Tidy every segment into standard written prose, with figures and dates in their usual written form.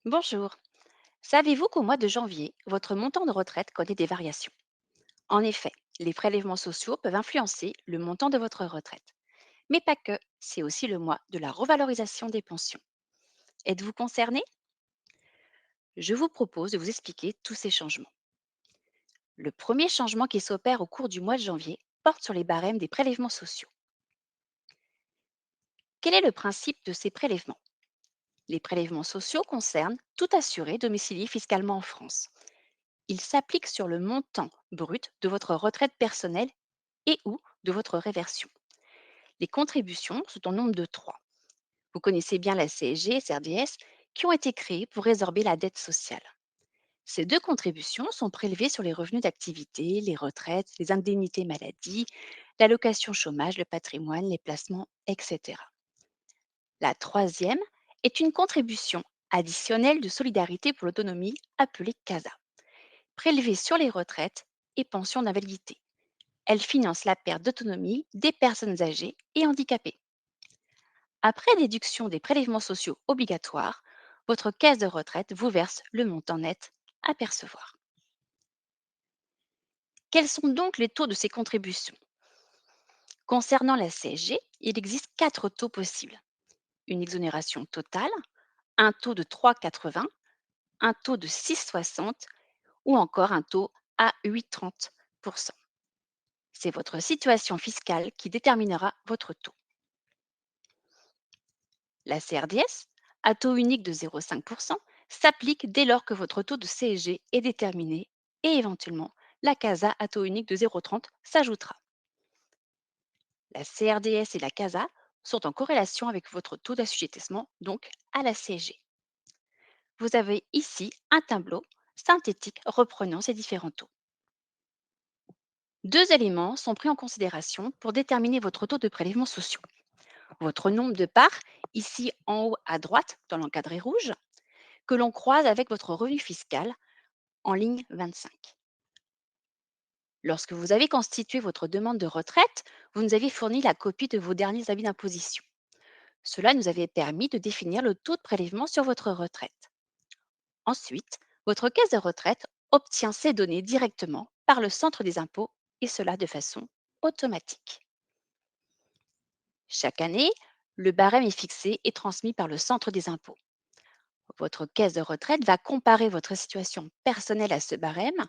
Bonjour. Savez-vous qu'au mois de janvier, votre montant de retraite connaît des variations? En effet, les prélèvements sociaux peuvent influencer le montant de votre retraite. Mais pas que, c'est aussi le mois de la revalorisation des pensions. Êtes-vous concerné? Je vous propose de vous expliquer tous ces changements. Le premier changement qui s'opère au cours du mois de janvier porte sur les barèmes des prélèvements sociaux. Quel est le principe de ces prélèvements? Les prélèvements sociaux concernent tout assuré domicilié fiscalement en France. Ils s'appliquent sur le montant brut de votre retraite personnelle et ou de votre réversion. Les contributions sont au nombre de trois. Vous connaissez bien la CSG et CRDS qui ont été créées pour résorber la dette sociale. Ces deux contributions sont prélevées sur les revenus d'activité, les retraites, les indemnités maladie, l'allocation chômage, le patrimoine, les placements, etc. La troisième est une contribution additionnelle de solidarité pour l'autonomie appelée CASA, prélevée sur les retraites et pensions d'invalidité. Elle finance la perte d'autonomie des personnes âgées et handicapées. Après déduction des prélèvements sociaux obligatoires, votre caisse de retraite vous verse le montant net à percevoir. Quels sont donc les taux de ces contributions? Concernant la CSG, il existe quatre taux possibles. Une exonération totale, un taux de 3,80, un taux de 6,60 ou encore un taux à 8,30%. C'est votre situation fiscale qui déterminera votre taux. La CRDS, à taux unique de 0,5%, s'applique dès lors que votre taux de CSG est déterminé et éventuellement la CASA à taux unique de 0,30 s'ajoutera. La CRDS et la CASA sont en corrélation avec votre taux d'assujettissement, donc à la CSG. Vous avez ici un tableau synthétique reprenant ces différents taux. Deux éléments sont pris en considération pour déterminer votre taux de prélèvement sociaux. Votre nombre de parts, ici en haut à droite dans l'encadré rouge, que l'on croise avec votre revenu fiscal en ligne 25. Lorsque vous avez constitué votre demande de retraite, vous nous avez fourni la copie de vos derniers avis d'imposition. Cela nous avait permis de définir le taux de prélèvement sur votre retraite. Ensuite, votre caisse de retraite obtient ces données directement par le centre des impôts et cela de façon automatique. Chaque année, le barème est fixé et transmis par le centre des impôts. Votre caisse de retraite va comparer votre situation personnelle à ce barème.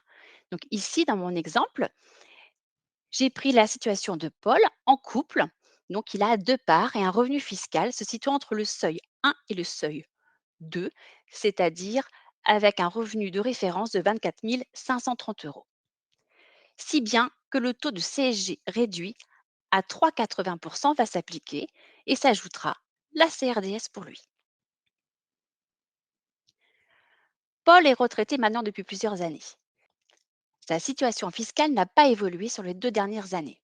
Donc ici, dans mon exemple, j'ai pris la situation de Paul en couple. Donc il a deux parts et un revenu fiscal se situant entre le seuil 1 et le seuil 2, c'est-à-dire avec un revenu de référence de 24 530 euros. Si bien que le taux de CSG réduit à 3,80% va s'appliquer et s'ajoutera la CRDS pour lui. Paul est retraité maintenant depuis plusieurs années. Sa situation fiscale n'a pas évolué sur les 2 dernières années.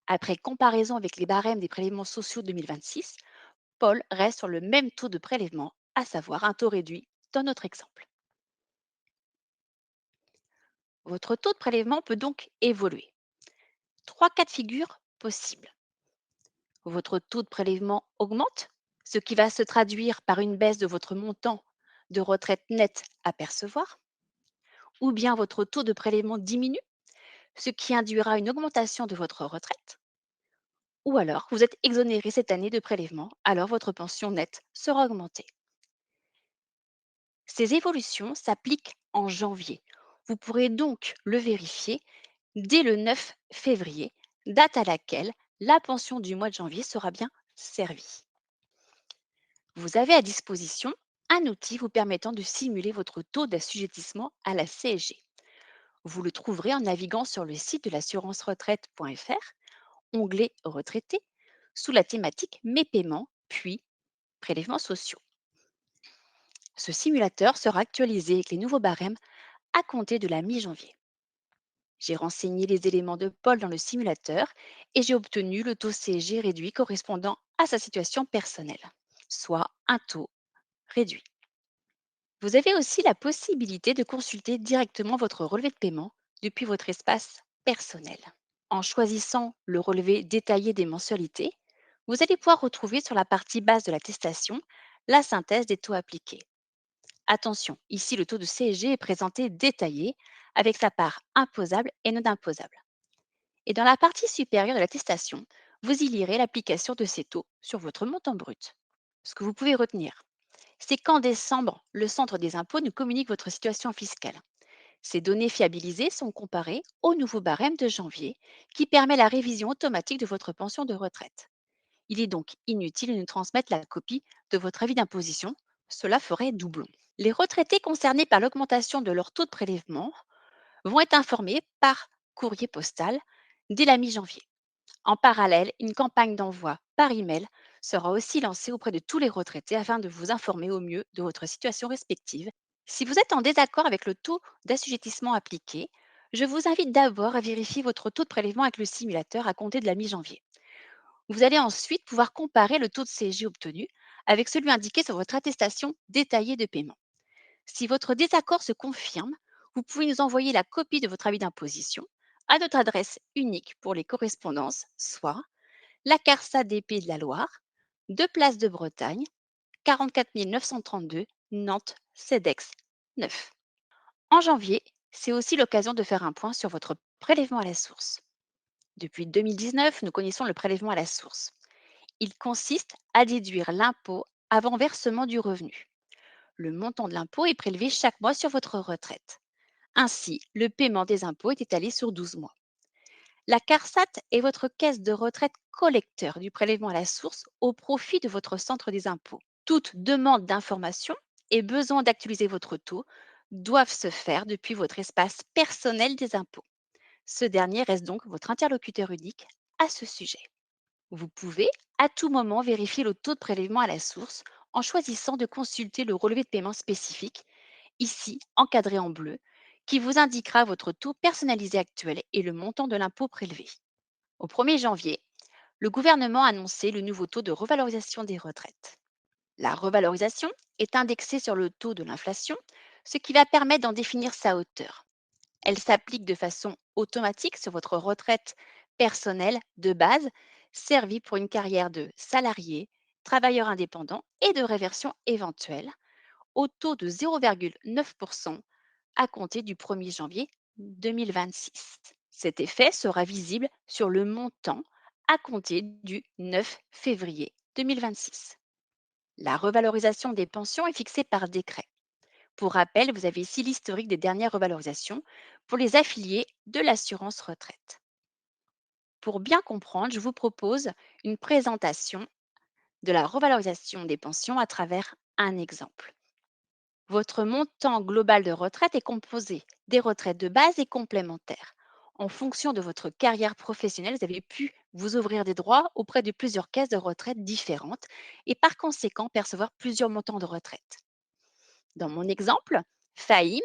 Après comparaison avec les barèmes des prélèvements sociaux 2026, Paul reste sur le même taux de prélèvement, à savoir un taux réduit dans notre exemple. Votre taux de prélèvement peut donc évoluer. Trois cas de figure possibles. Votre taux de prélèvement augmente, ce qui va se traduire par une baisse de votre montant de retraite nette à percevoir, ou bien votre taux de prélèvement diminue, ce qui induira une augmentation de votre retraite, ou alors vous êtes exonéré cette année de prélèvement, alors votre pension nette sera augmentée. Ces évolutions s'appliquent en janvier. Vous pourrez donc le vérifier dès le 9 février, date à laquelle la pension du mois de janvier sera bien servie. Vous avez à disposition un outil vous permettant de simuler votre taux d'assujettissement à la CSG. Vous le trouverez en naviguant sur le site de l'assurance-retraite.fr, onglet Retraités, sous la thématique Mes paiements, puis Prélèvements sociaux. Ce simulateur sera actualisé avec les nouveaux barèmes à compter de la mi-janvier. J'ai renseigné les éléments de Paul dans le simulateur et j'ai obtenu le taux CSG réduit correspondant à sa situation personnelle, soit un taux réduit. Vous avez aussi la possibilité de consulter directement votre relevé de paiement depuis votre espace personnel. En choisissant le relevé détaillé des mensualités, vous allez pouvoir retrouver sur la partie basse de l'attestation la synthèse des taux appliqués. Attention, ici le taux de CSG est présenté détaillé avec sa part imposable et non imposable. Et dans la partie supérieure de l'attestation, vous y lirez l'application de ces taux sur votre montant brut. Ce que vous pouvez retenir, c'est qu'en décembre, le Centre des impôts nous communique votre situation fiscale. Ces données fiabilisées sont comparées au nouveau barème de janvier qui permet la révision automatique de votre pension de retraite. Il est donc inutile de nous transmettre la copie de votre avis d'imposition, cela ferait doublon. Les retraités concernés par l'augmentation de leur taux de prélèvement vont être informés par courrier postal dès la mi-janvier. En parallèle, une campagne d'envoi par email sera aussi lancée auprès de tous les retraités afin de vous informer au mieux de votre situation respective. Si vous êtes en désaccord avec le taux d'assujettissement appliqué, je vous invite d'abord à vérifier votre taux de prélèvement avec le simulateur à compter de la mi-janvier. Vous allez ensuite pouvoir comparer le taux de CSG obtenu avec celui indiqué sur votre attestation détaillée de paiement. Si votre désaccord se confirme, vous pouvez nous envoyer la copie de votre avis d'imposition à notre adresse unique pour les correspondances, soit la CARSA des Pays de la Loire, 2 Place de Bretagne, 44 932 Nantes, CEDEX 9. En janvier, c'est aussi l'occasion de faire un point sur votre prélèvement à la source. Depuis 2019, nous connaissons le prélèvement à la source. Il consiste à déduire l'impôt avant versement du revenu. Le montant de l'impôt est prélevé chaque mois sur votre retraite. Ainsi, le paiement des impôts est étalé sur 12 mois. La CARSAT est votre caisse de retraite collecteur du prélèvement à la source au profit de votre centre des impôts. Toute demande d'information et besoin d'actualiser votre taux doivent se faire depuis votre espace personnel des impôts. Ce dernier reste donc votre interlocuteur unique à ce sujet. Vous pouvez à tout moment vérifier le taux de prélèvement à la source en choisissant de consulter le relevé de paiement spécifique, ici encadré en bleu, qui vous indiquera votre taux personnalisé actuel et le montant de l'impôt prélevé. Au 1er janvier, le gouvernement a annoncé le nouveau taux de revalorisation des retraites. La revalorisation est indexée sur le taux de l'inflation, ce qui va permettre d'en définir sa hauteur. Elle s'applique de façon automatique sur votre retraite personnelle de base, servie pour une carrière de salarié, travailleur indépendant et de réversion éventuelle, au taux de 0,9% à compter du 1er janvier 2026. Cet effet sera visible sur le montant à compter du 9 février 2026. La revalorisation des pensions est fixée par décret. Pour rappel, vous avez ici l'historique des dernières revalorisations pour les affiliés de l'assurance retraite. Pour bien comprendre, je vous propose une présentation de la revalorisation des pensions à travers un exemple. Votre montant global de retraite est composé des retraites de base et complémentaires. En fonction de votre carrière professionnelle, vous avez pu vous ouvrir des droits auprès de plusieurs caisses de retraite différentes et par conséquent percevoir plusieurs montants de retraite. Dans mon exemple, Fahim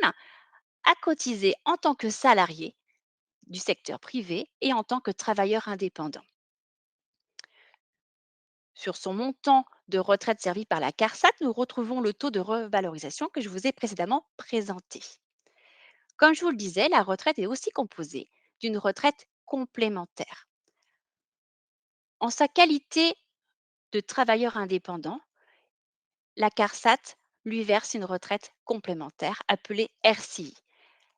a cotisé en tant que salarié du secteur privé et en tant que travailleur indépendant. Sur son montant de retraite servi par la CARSAT, nous retrouvons le taux de revalorisation que je vous ai précédemment présenté. Comme je vous le disais, la retraite est aussi composée d'une retraite complémentaire. En sa qualité de travailleur indépendant, la CARSAT lui verse une retraite complémentaire appelée RCI.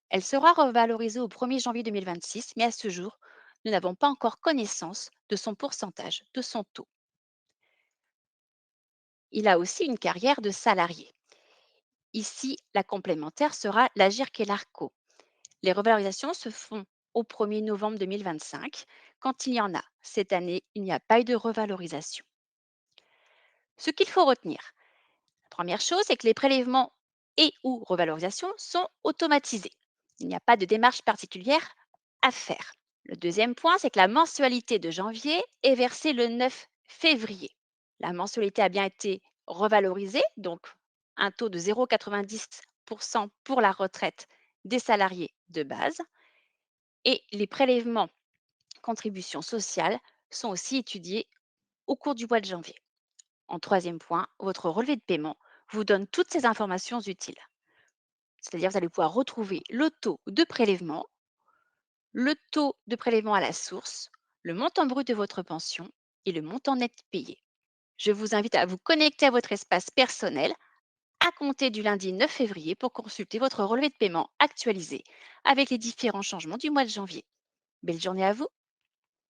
Elle sera revalorisée au 1er janvier 2026, mais à ce jour, nous n'avons pas encore connaissance de son pourcentage, de son taux. Il a aussi une carrière de salarié. Ici, la complémentaire sera l'Agirc et l'ARCO. Les revalorisations se font au 1er novembre 2025. Quand il y en a, cette année, il n'y a pas eu de revalorisation. Ce qu'il faut retenir, la première chose, c'est que les prélèvements et ou revalorisations sont automatisés. Il n'y a pas de démarche particulière à faire. Le deuxième point, c'est que la mensualité de janvier est versée le 9 février. La mensualité a bien été revalorisée, donc un taux de 0,90% pour la retraite des salariés de base. Et les prélèvements contributions sociales sont aussi étudiés au cours du mois de janvier. En troisième point, votre relevé de paiement vous donne toutes ces informations utiles. C'est-à-dire, vous allez pouvoir retrouver le taux de prélèvement, le taux de prélèvement à la source, le montant brut de votre pension et le montant net payé. Je vous invite à vous connecter à votre espace personnel à compter du lundi 9 février pour consulter votre relevé de paiement actualisé avec les différents changements du mois de janvier. Belle journée à vous!